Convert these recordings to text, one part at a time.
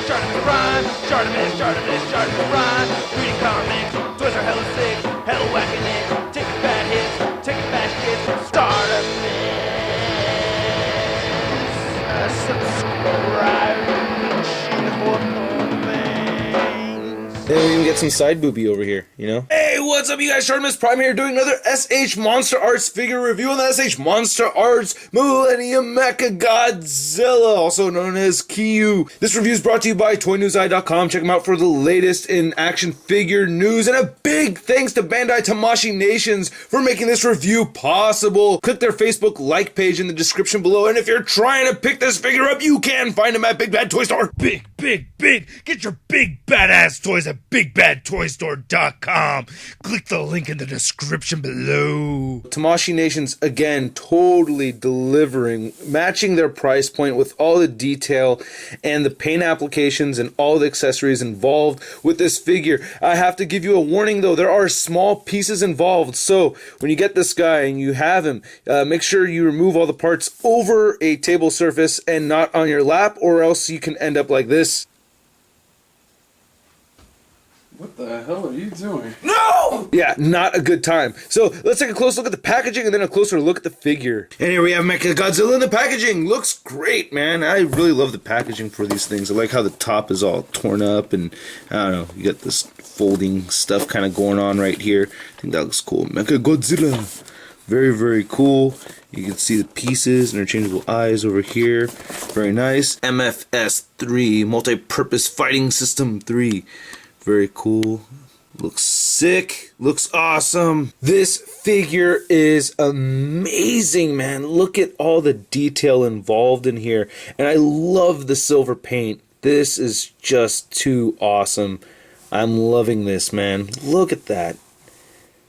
Charlemagne rhyme, Charlemagne rhyme. Reading comics, toys are hella sick, hella whacking it. Taking bad hits, taking bad shit. Start a mix, subscribe. Then we even get some side booby over here, you know? Hey, what's up, you guys? Charlemagne Prime here doing another SH MonsterArts figure review on the SH MonsterArts Millennium Mechagodzilla, also known as Kiryu. This review is brought to you by ToyNewsEye.com. Check them out for the latest in action figure news. And a big thanks to Bandai Tamashii Nations for making this review possible. Click their Facebook like page in the description below. And if you're trying to pick this figure up, you can find them at Big Bad Toy Store. Big. Get your big badass toys at BigBadToyStore.com. Click the link in the description below. Tamashii Nations, again, totally delivering, matching their price point with all the detail and the paint applications and all the accessories involved with this figure. I have to give you a warning, though. There are small pieces involved. So when you get this guy and you have him, make sure you remove all the parts over a table surface and not on your lap, or else you can end up like this. What the hell are you doing? No! Yeah, not a good time. So let's take a close look at the packaging and then a closer look at the figure. And here we have Mechagodzilla in the packaging. Looks great, man. I really love the packaging for these things. I like how the top is all torn up and, I don't know, you got this folding stuff kind of going on right here. I think that looks cool. Mechagodzilla. Very cool. You can see the pieces, interchangeable eyes over here. Very nice. MFS-3, Multi-Purpose Fighting System 3. Very cool. Looks sick. Looks awesome. This figure is amazing, man. Look at all the detail involved in here. And I love the silver paint. This is just too awesome. I'm loving this, man. Look at that.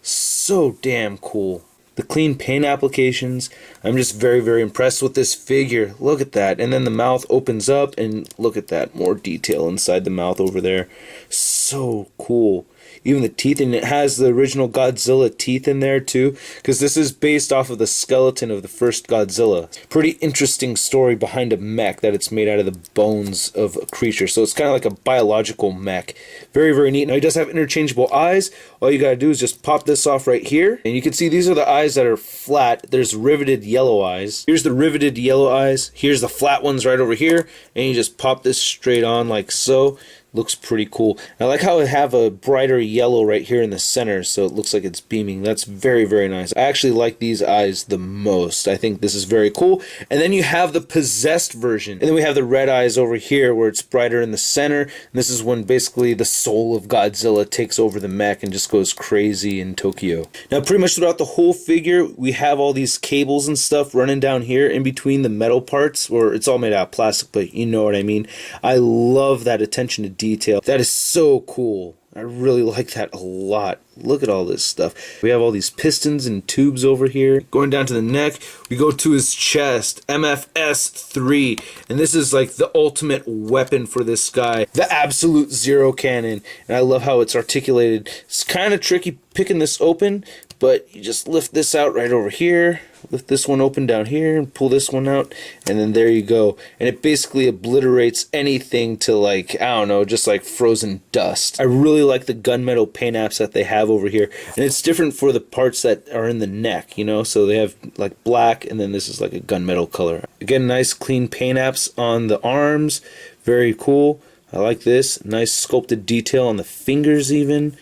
So damn cool. The clean paint applications, I'm just very impressed with this figure. Look at that. And then the mouth opens up and look at that. More detail inside the mouth over there. So cool. Even the teeth, and it has the original Godzilla teeth in there too, because this is based off of the skeleton of the first Godzilla. Pretty interesting story behind a mech, that it's made out of the bones of a creature, so it's kind of like a biological mech. Very neat. Now he does have interchangeable eyes. All you gotta do is just pop this off right here, and you can see these are the eyes that are flat. There's riveted yellow eyes. Here's the riveted yellow eyes. Here's the flat ones right over here, and you just pop this straight on like so. Looks pretty cool. I like how it have a brighter yellow right here in the center, so it looks like it's beaming. That's very nice. I actually like these eyes the most. I think this is very cool. And then you have the possessed version. And then we have the red eyes over here where it's brighter in the center. And this is when basically the soul of Godzilla takes over the mech and just goes crazy in Tokyo. Now pretty much throughout the whole figure, we have all these cables and stuff running down here in between the metal parts, or it's all made out of plastic, but you know what I mean. I love that attention to detail. That is so cool. I really like that a lot. Look at all this stuff. We have all these pistons and tubes over here. Going down to the neck, we go to his chest. MFS-3. And this is like the ultimate weapon for this guy. The absolute zero cannon. And I love how it's articulated. It's kind of tricky picking this open, but you just lift this out right over here. Lift this one open down here and pull this one out, and then there you go. And it basically obliterates anything to, like, I don't know, just like frozen dust. I really like the gunmetal paint apps that they have over here, and it's different for the parts that are in the neck, you know, so they have like black, and then this is like a gunmetal color. Again, nice clean paint apps on the arms. Very cool. I like this. Nice sculpted detail on the fingers even.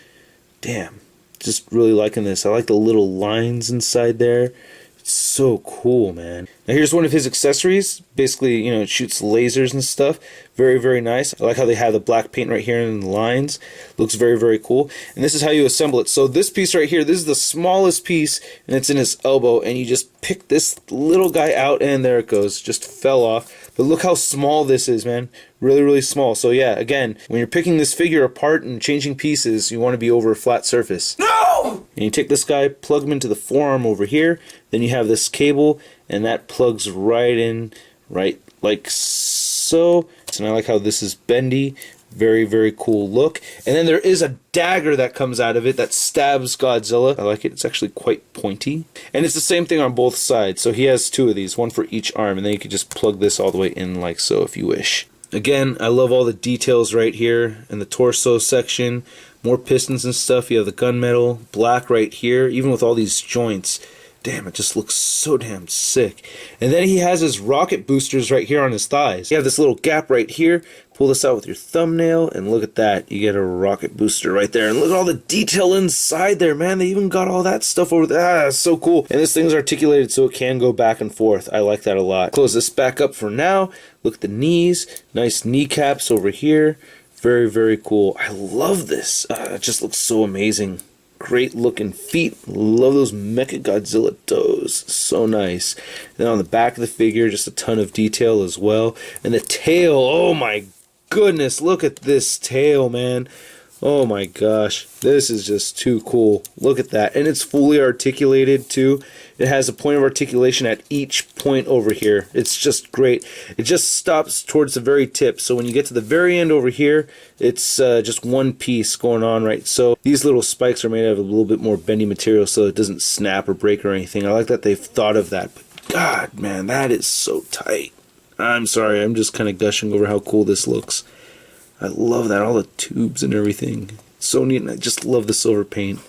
Damn, just really liking this. I like the little lines inside there. So cool, man. Now here's one of his accessories. Basically, you know, it shoots lasers and stuff. Very nice. I like how they have the black paint right here in the lines. Looks very cool. And this is how you assemble it. So this piece right here, this is the smallest piece, and it's in his elbow, and you just pick this little guy out, and there it goes. Just fell off. But look how small this is, man. Really small. So yeah, again, when you're picking this figure apart and changing pieces, you want to be over a flat surface. No! And you take this guy, plug him into the forearm over here, then you have this cable, and that plugs right in, right like so. And I like how this is bendy. Very cool look. And then there is a dagger that comes out of it that stabs Godzilla. I like it. It's actually quite pointy. And it's the same thing on both sides. So he has two of these, one for each arm, and then you can just plug this all the way in like so if you wish. Again, I love all the details right here in the torso section. More pistons and stuff. You have the gunmetal, black right here, even with all these joints. Damn, it just looks so damn sick. And then he has his rocket boosters right here on his thighs. You have this little gap right here. Pull this out with your thumbnail, and look at that. You get a rocket booster right there. And look at all the detail inside there, man. They even got all that stuff over there. Ah, so cool. And this thing's articulated so it can go back and forth. I like that a lot. Close this back up for now. Look at the knees. Nice kneecaps over here. Very, very cool. I love this. It just looks so amazing. Great looking feet. Love those Mechagodzilla toes. So nice. Then on the back of the figure, just a ton of detail as well. And the tail, oh my goodness, look at this tail, man. Oh my gosh, this is just too cool. Look at that. And it's fully articulated too. It has a point of articulation at each point over here. It's just great. It just stops towards the very tip. So when you get to the very end over here, it's just one piece going on, right? So these little spikes are made out of a little bit more bendy material so it doesn't snap or break or anything. I like that they've thought of that. But God, man, that is so tight. I'm sorry, I'm just kind of gushing over how cool this looks. I love that, all the tubes and everything. So neat, and I just love the silver paint.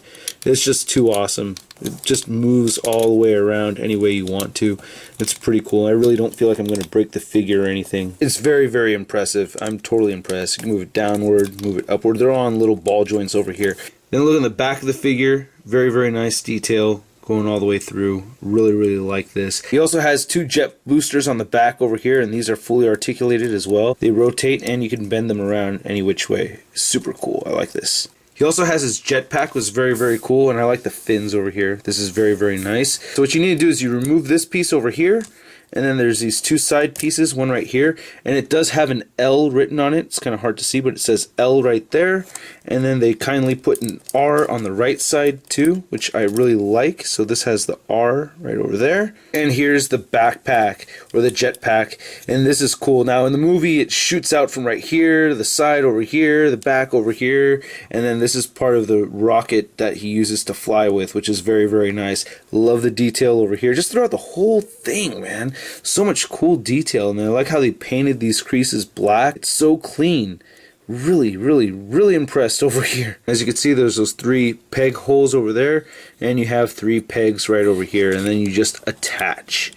It's just too awesome. It just moves all the way around any way you want to. It's pretty cool. I really don't feel like I'm going to break the figure or anything. It's very, very impressive. I'm totally impressed. You can move it downward, move it upward. They're all on little ball joints over here. Then look on the back of the figure. Very, very nice detail going all the way through. Really, really like this. He also has two jet boosters on the back over here, and these are fully articulated as well. They rotate and you can bend them around any which way. Super cool. I like this. He also has his jetpack, was very, very cool, and I like the fins over here. This is very, very nice. So what you need to do is you remove this piece over here, and then there's these two side pieces, one right here, and it does have an L written on it. It's kind of hard to see, but it says L right there. And then they kindly put an R on the right side too, which I really like. So this has the R right over there. And here's the backpack, or the jetpack, and this is cool. Now in the movie it shoots out from right here, the side over here, the back over here, and then this is part of the rocket that he uses to fly with, which is very, very nice. Love the detail over here, just throughout the whole thing, man. So much cool detail, and I like how they painted these creases black. It's so clean. Really, really, really impressed over here. As you can see, there's those 3 peg holes over there, and you have 3 pegs right over here, and then you just attach.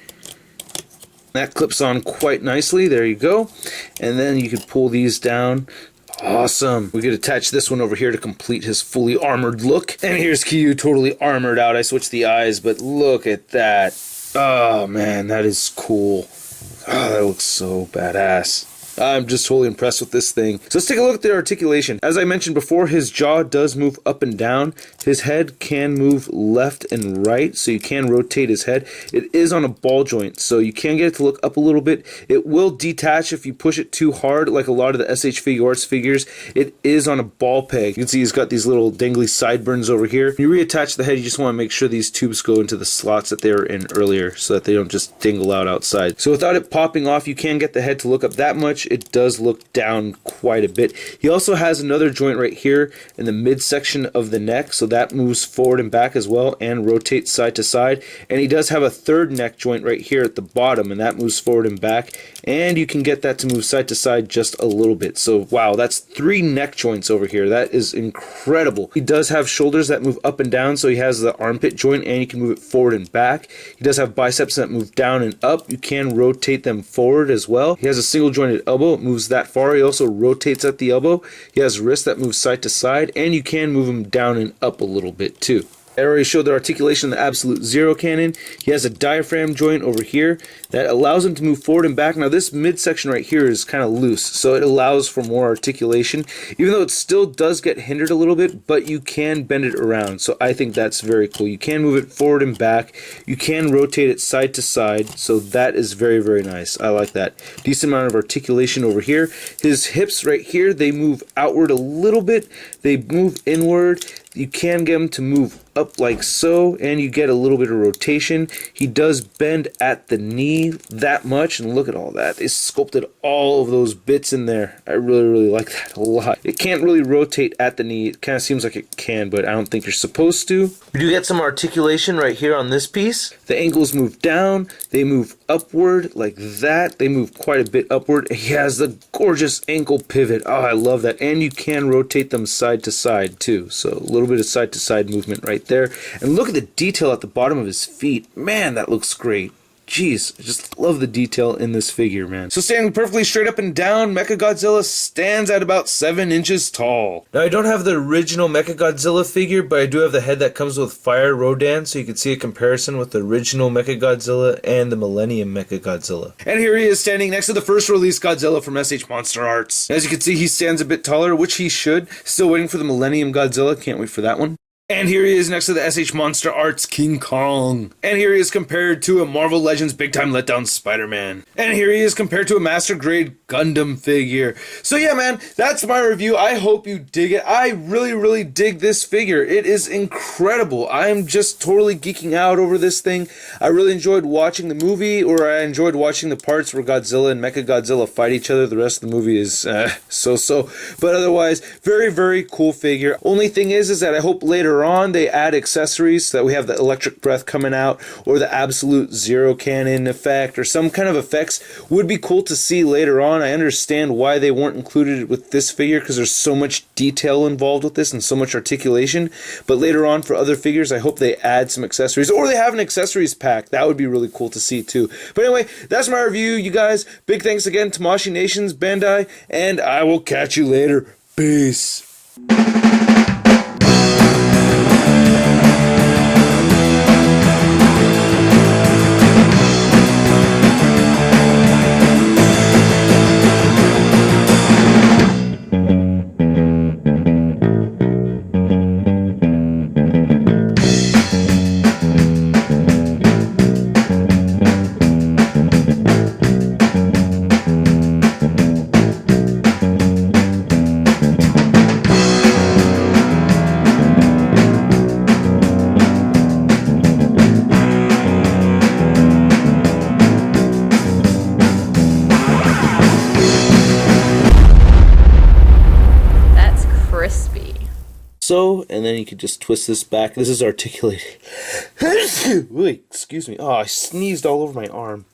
That clips on quite nicely. There you go. And then you can pull these down. Awesome. We could attach this one over here to complete his fully armored look. And here's Kiryu totally armored out. I switched the eyes, but look at that. Oh man, that is cool. Oh, that looks so badass. I'm just totally impressed with this thing. So let's take a look at the articulation. As I mentioned before, his jaw does move up and down. His head can move left and right, so you can rotate his head. It is on a ball joint, so you can get it to look up a little bit. It will detach if you push it too hard, like a lot of the SH Figuarts figures. It is on a ball peg. You can see he's got these little dangly sideburns over here. When you reattach the head, you just want to make sure these tubes go into the slots that they were in earlier, so that they don't just dangle out outside. So without it popping off, you can get the head to look up that much. It does look down quite a bit. He also has another joint right here in the midsection of the neck, so that moves forward and back as well and rotates side to side. And he does have a third neck joint right here at the bottom, and that moves forward and back, and you can get that to move side to side just a little bit. So wow, that's 3 neck joints over here. That is incredible. He does have shoulders that move up and down, so he has the armpit joint and you can move it forward and back. He does have biceps that move down and up. You can rotate them forward as well. He has a single jointed elbow. It moves that far. He also rotates at the elbow. He has wrists that move side to side, and you can move him down and up a little bit too. I already showed the articulation of the Absolute Zero cannon. He has a diaphragm joint over here that allows him to move forward and back. Now this midsection right here is kind of loose, so it allows for more articulation, even though it still does get hindered a little bit, but you can bend it around. So I think that's very cool. You can move it forward and back. You can rotate it side to side, so that is very, very nice. I like that. Decent amount of articulation over here. His hips right here, they move outward a little bit. They move inward. You can get them to move up like so, and you get a little bit of rotation. He does bend at the knee that much, and look at all that. They sculpted all of those bits in there. I really like that a lot. It can't really rotate at the knee. It kind of seems like it can, but I don't think you're supposed to. We do get some articulation right here on this piece. The ankles move down, they move upward like that. They move quite a bit upward. He has the gorgeous ankle pivot. Oh, I love that. And you can rotate them side to side too. So a little bit of side to side movement right there. And look at the detail at the bottom of his feet. Man, that looks great. Jeez, I just love the detail in this figure, man. So standing perfectly straight up and down, Mechagodzilla stands at about 7 inches tall. Now, I don't have the original Mechagodzilla figure, but I do have the head that comes with Fire Rodan, so you can see a comparison with the original Mechagodzilla and the Millennium Mechagodzilla. And here he is standing next to the first release Godzilla from SH MonsterArts. As you can see, he stands a bit taller, which he should. Still waiting for the Millennium Godzilla. Can't wait for that one. And here he is next to the SH MonsterArts King Kong. And here he is compared to a Marvel Legends Big Time Letdown Spider-Man. And here he is compared to a Master Grade Gundam figure. So yeah, man, that's my review. I hope you dig it. I really dig this figure. It is incredible. I'm just totally geeking out over this thing. I really enjoyed watching the movie, or I enjoyed watching the parts where Godzilla and Mechagodzilla fight each other. The rest of the movie is so-so. But otherwise, very cool figure. Only thing is that I hope later on they add accessories so that we have the electric breath coming out, or the absolute zero cannon effect, or some kind of effects would be cool to see later on. I understand why they weren't included with this figure, because there's so much detail involved with this and so much articulation. But later on for other figures, I hope they add some accessories, or they have an accessories pack. That would be really cool to see too. But anyway, that's my review, you guys. Big thanks again to Tamashii Nations, Bandai, and I will catch you later. Peace. So, and then you can just twist this back. This is articulated. Wait, excuse me. Oh, I sneezed all over my arm.